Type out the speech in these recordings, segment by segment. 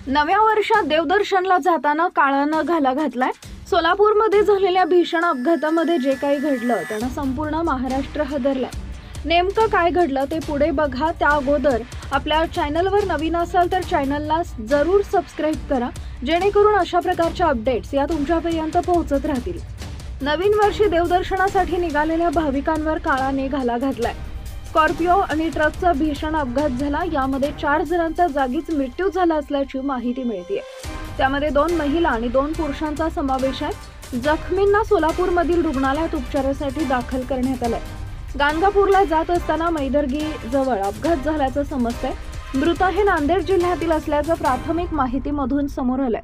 नव्या वर्षात देवदर्शनला जाताना काळानं घाला घातलाय। सोलापूरमध्ये झालेल्या भीषण अपघातामध्ये जे काही घडलं त्यानं संपूर्ण महाराष्ट्र हादरलाय। नेमकं काय घडलं ते पुढे बघा। त्या अगोदर आपल्या चॅनलवर नवीन असाल तर चॅनलला जरूर सबस्क्राइब करा, जेणेकरून अशा प्रकारच्या अपडेट्स या तुमच्यापर्यंत पोहोचत राहतील। नवीन वर्षी देवदर्शनासाठी निघालेल्या भाविकांवर काळाने घाला घातलाय। स्कॉर्पिओ आणि ट्रकचा भीषण अपघात झाला। यामध्ये 4 जणांचा जागीच मृत्यू झाला असल्याची माहिती मिळते। त्यामध्ये 2 महिला आणि 2 पुरुषांचा समावेश आहे। जखमींना सोलापूरमधील रुग्णालयात उपचारासाठी दाखल करण्यात आलंय। गाणगापूरला जात असताना मैदर्गी जवळ अपघात झाल्याचं समजतंय। मृत हे नांदेड जिल्ह्यातील असल्याचं प्राथमिक माहितीमधून समोर आलंय।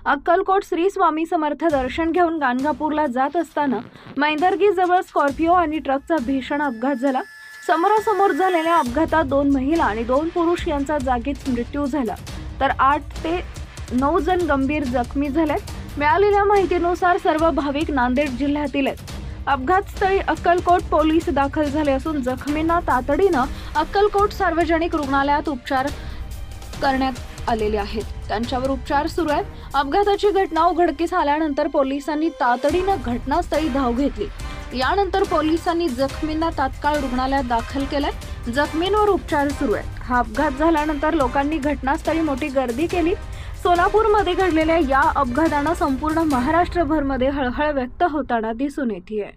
अक्कलकोट श्री स्वामी समर्थ दर्शन घेऊन गाणगापूरला जात असताना मैदर्गी जवळ स्कॉर्पिओ आणि ट्रकचा भीषण अपघात झाला। समोरासमोर झालेल्या अपघातात 2 महिला आणि 2 पुरुष यांचा जागीच मृत्यू झाला, तर 8 ते 9 जण गंभीर जखमी झालेत। मिळालेल्या माहितीनुसार सर्व भाविक नांदेड जिल्ह्यातील आहेत। अपघातस्थळी अक्कलकोट पोलीस दाखल झाले असून जखमींना तातडीनं अक्कलकोट सार्वजनिक रुग्णालयात उपचार करण्यात आलेले आहेत। त्यांच्यावर उपचार सुरू आहेत। अपघाताची घटना उघडकीस आल्यानंतर पोलिसांनी तातडीनं घटनास्थळी धाव घेतली। यानंतर पोलिसांनी जखमींना तात्काळ रुग्णालयात दाखल केलंय। जखमींवर उपचार सुरू आहेत। हा अपघात झाल्यानंतर लोकांनी घटनास्थळी मोठी गर्दी केली। सोलापूरमध्ये घडलेल्या या अपघातानं संपूर्ण महाराष्ट्रभरमध्ये हळहळ व्यक्त होताना दिसून येते।